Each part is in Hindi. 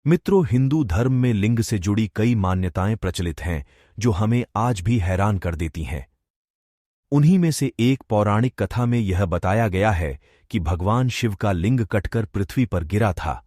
मित्रों, हिंदू धर्म में लिंग से जुड़ी कई मान्यताएं प्रचलित हैं जो हमें आज भी हैरान कर देती हैं। उन्हीं में से एक पौराणिक कथा में यह बताया गया है कि भगवान शिव का लिंग कटकर पृथ्वी पर गिरा था।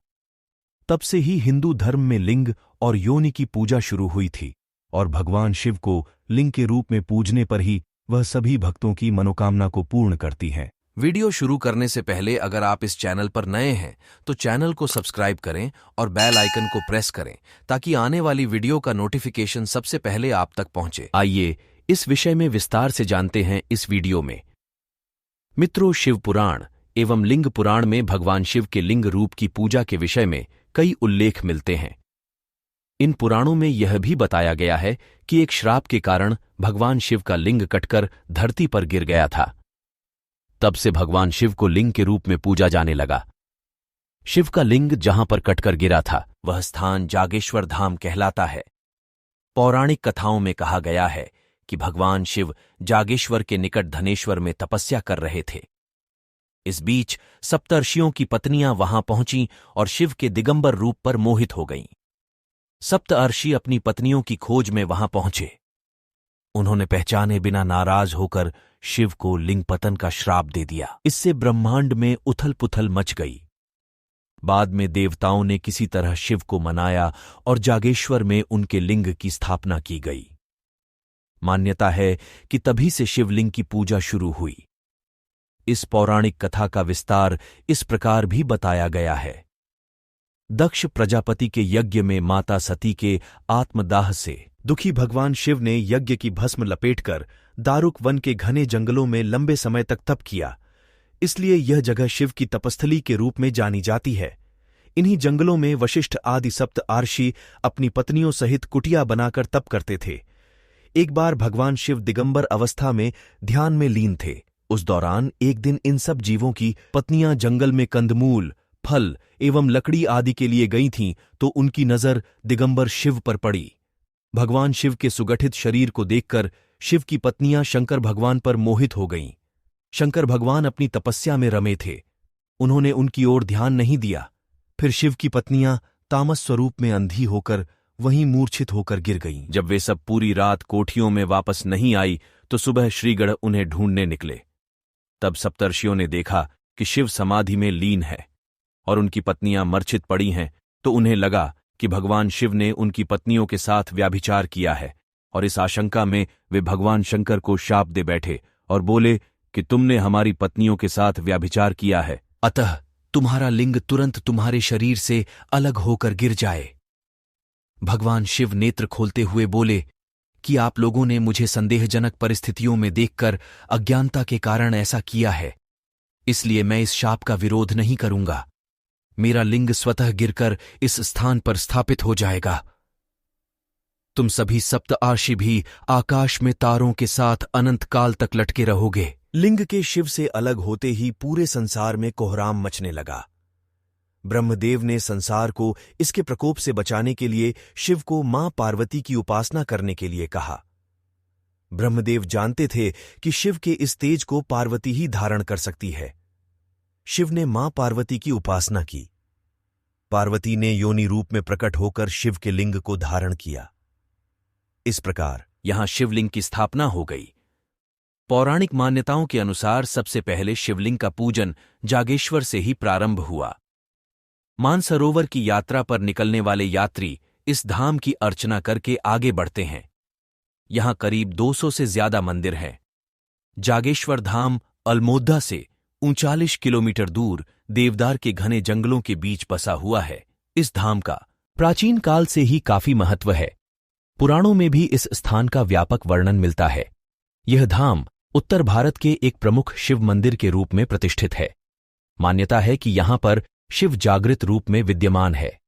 तब से ही हिंदू धर्म में लिंग और योनि की पूजा शुरू हुई थी और भगवान शिव को लिंग के रूप में पूजने पर ही वह सभी भक्तों की मनोकामना को पूर्ण करती है। वीडियो शुरू करने से पहले अगर आप इस चैनल पर नए हैं तो चैनल को सब्सक्राइब करें और बेल आइकन को प्रेस करें ताकि आने वाली वीडियो का नोटिफिकेशन सबसे पहले आप तक पहुंचे। आइए इस विषय में विस्तार से जानते हैं इस वीडियो में। मित्रों, शिव पुराण एवं लिंग पुराण में भगवान शिव के लिंग रूप की पूजा के विषय में कई उल्लेख मिलते हैं। इन पुराणों में यह भी बताया गया है कि एक श्राप के कारण भगवान शिव का लिंग कटकर धरती पर गिर गया था। तब से भगवान शिव को लिंग के रूप में पूजा जाने लगा। शिव का लिंग जहां पर कटकर गिरा था वह स्थान जागेश्वर धाम कहलाता है। पौराणिक कथाओं में कहा गया है कि भगवान शिव जागेश्वर के निकट धनेश्वर में तपस्या कर रहे थे। इस बीच सप्तर्षियों की पत्नियां वहां पहुंचीं और शिव के दिगंबर रूप पर मोहित हो गईं। सप्तर्षि अपनी पत्नियों की खोज में वहां पहुंचे। उन्होंने पहचाने बिना नाराज होकर शिव को लिंग पतन का श्राप दे दिया। इससे ब्रह्मांड में उथल पुथल मच गई। बाद में देवताओं ने किसी तरह शिव को मनाया और जागेश्वर में उनके लिंग की स्थापना की गई। मान्यता है कि तभी से शिवलिंग की पूजा शुरू हुई। इस पौराणिक कथा का विस्तार इस प्रकार भी बताया गया है। दक्ष प्रजापति के यज्ञ में माता सती के आत्मदाह से दुखी भगवान शिव ने यज्ञ की भस्म लपेटकर दारुक वन के घने जंगलों में लंबे समय तक तप किया। इसलिए यह जगह शिव की तपस्थली के रूप में जानी जाती है। इन्हीं जंगलों में वशिष्ठ आदि सप्त आर्षि अपनी पत्नियों सहित कुटिया बनाकर तप करते थे। एक बार भगवान शिव दिगंबर अवस्था में ध्यान में लीन थे। उस दौरान एक दिन इन सब जीवों की पत्नियां जंगल में कंदमूल, फल एवं लकड़ी आदि के लिए गई थीं तो उनकी नजर दिगंबर शिव पर पड़ी। भगवान शिव के सुगठित शरीर को देखकर शिव की पत्नियां शंकर भगवान पर मोहित हो गईं। शंकर भगवान अपनी तपस्या में रमे थे। उन्होंने उनकी ओर ध्यान नहीं दिया। फिर शिव की पत्नियां तामस स्वरूप में अंधी होकर वहीं मूर्छित होकर गिर गईं। जब वे सब पूरी रात कोठियों में वापस नहीं आई तो सुबह श्रीगढ़ उन्हें ढूंढने निकले। तब सप्तर्षियों ने देखा कि शिव समाधि में लीन है और उनकी पत्नियां मूर्छित पड़ी हैं, तो उन्हें लगा कि भगवान शिव ने उनकी पत्नियों के साथ व्याभिचार किया है और इस आशंका में वे भगवान शंकर को शाप दे बैठे और बोले कि तुमने हमारी पत्नियों के साथ व्याभिचार किया है, अतः तुम्हारा लिंग तुरंत तुम्हारे शरीर से अलग होकर गिर जाए। भगवान शिव नेत्र खोलते हुए बोले कि आप लोगों ने मुझे संदेहजनक परिस्थितियों में देखकर अज्ञानता के कारण ऐसा किया है, इसलिए मैं इस शाप का विरोध नहीं करूंगा। मेरा लिंग स्वतः गिरकर इस स्थान पर स्थापित हो जाएगा। तुम सभी सप्त आर्षि भी आकाश में तारों के साथ अनंत काल तक लटके रहोगे। लिंग के शिव से अलग होते ही पूरे संसार में कोहराम मचने लगा। ब्रह्मदेव ने संसार को इसके प्रकोप से बचाने के लिए शिव को मां पार्वती की उपासना करने के लिए कहा। ब्रह्मदेव जानते थे कि शिव के इस तेज को पार्वती ही धारण कर सकती है। शिव ने मां पार्वती की उपासना की। पार्वती ने योनि रूप में प्रकट होकर शिव के लिंग को धारण किया। इस प्रकार यहां शिवलिंग की स्थापना हो गई। पौराणिक मान्यताओं के अनुसार सबसे पहले शिवलिंग का पूजन जागेश्वर से ही प्रारंभ हुआ। मानसरोवर की यात्रा पर निकलने वाले यात्री इस धाम की अर्चना करके आगे बढ़ते हैं। यहां करीब 200 से ज्यादा मंदिर हैं। जागेश्वर धाम अल्मोड़ा से 39 किलोमीटर दूर देवदार के घने जंगलों के बीच बसा हुआ है। इस धाम का प्राचीन काल से ही काफी महत्व है। पुराणों में भी इस स्थान का व्यापक वर्णन मिलता है। यह धाम उत्तर भारत के एक प्रमुख शिव मंदिर के रूप में प्रतिष्ठित है। मान्यता है कि यहां पर शिव जागृत रूप में विद्यमान है।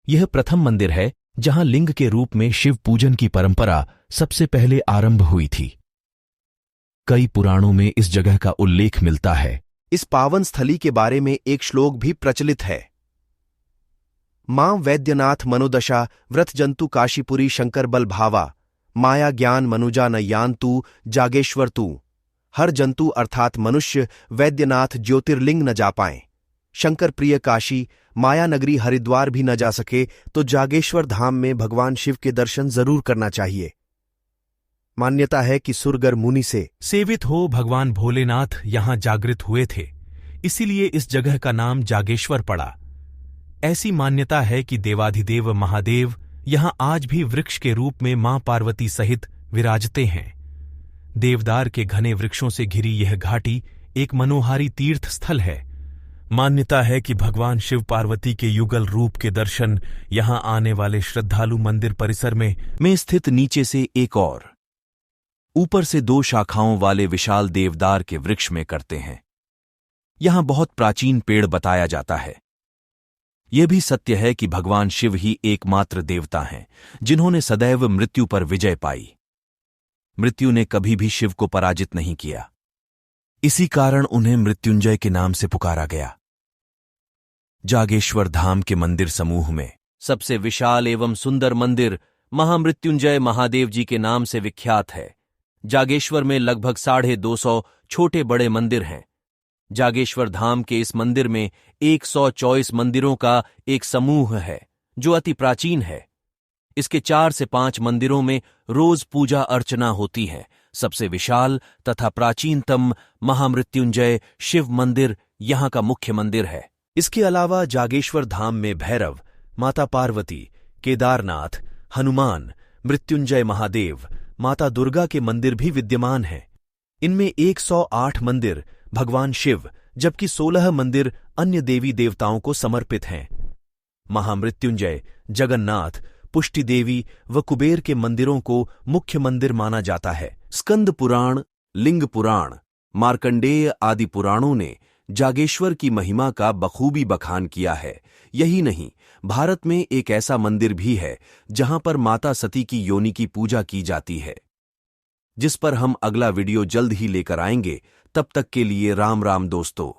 यह प्रथम मंदिर है जहां लिंग के रूप में शिव पूजन की परंपरा सबसे पहले आरंभ हुई थी। कई पुराणों में इस जगह का उल्लेख मिलता है। इस पावन स्थली के बारे में एक श्लोक भी प्रचलित है। मां वैद्यनाथ मनोदशा व्रत जंतु काशीपुरी शंकर बल भावा माया ज्ञान मनुजा न यान तू जागेश्वर तू। हर जंतु अर्थात मनुष्य वैद्यनाथ ज्योतिर्लिंग न जा पाएं। शंकर प्रिय काशी, माया नगरी हरिद्वार भी न जा सके तो जागेश्वर धाम में भगवान शिव के दर्शन जरूर करना चाहिए। मान्यता है कि सुरगर मुनि से सेवित हो भगवान भोलेनाथ यहां जागृत हुए थे, इसीलिए इस जगह का नाम जागेश्वर पड़ा। ऐसी मान्यता है कि देवाधिदेव महादेव यहां आज भी वृक्ष के रूप में मां पार्वती सहित विराजते हैं। देवदार के घने वृक्षों से घिरी यह घाटी एक मनोहारी तीर्थ स्थल है। मान्यता है कि भगवान शिव पार्वती के युगल रूप के दर्शन यहां आने वाले श्रद्धालु मंदिर परिसर में स्थित नीचे से एक और ऊपर से 2 शाखाओं वाले विशाल देवदार के वृक्ष में करते हैं। यहां बहुत प्राचीन पेड़ बताया जाता है। यह भी सत्य है कि भगवान शिव ही एकमात्र देवता हैं जिन्होंने सदैव मृत्यु पर विजय पाई। मृत्यु ने कभी भी शिव को पराजित नहीं किया, इसी कारण उन्हें मृत्युंजय के नाम से पुकारा गया। जागेश्वर धाम के मंदिर समूह में सबसे विशाल एवं सुंदर मंदिर महामृत्युंजय महादेव जी के नाम से विख्यात है। जागेश्वर में लगभग 250 छोटे बड़े मंदिर हैं। जागेश्वर धाम के इस मंदिर में 124 मंदिरों का एक समूह है जो अति प्राचीन है। इसके 4 से 5 मंदिरों में रोज पूजा अर्चना होती है। सबसे विशाल तथा प्राचीनतम महामृत्युंजय शिव मंदिर यहां का मुख्य मंदिर है। इसके अलावा जागेश्वर धाम में भैरव, माता पार्वती, केदारनाथ, हनुमान, मृत्युंजय महादेव, माता दुर्गा के मंदिर भी विद्यमान हैं। इनमें 108 मंदिर भगवान शिव जबकि 16 मंदिर अन्य देवी देवताओं को समर्पित हैं। महामृत्युंजय, जगन्नाथ, पुष्टि देवी व कुबेर के मंदिरों को मुख्य मंदिर माना जाता है। स्कंद पुराण, लिंग पुराण, मार्कंडेय आदि पुराणों ने जागेश्वर की महिमा का बखूबी बखान किया है। यही नहीं, भारत में एक ऐसा मंदिर भी है जहां पर माता सती की योनि की पूजा की जाती है, जिस पर हम अगला वीडियो जल्द ही लेकर आएंगे। तब तक के लिए राम राम दोस्तों।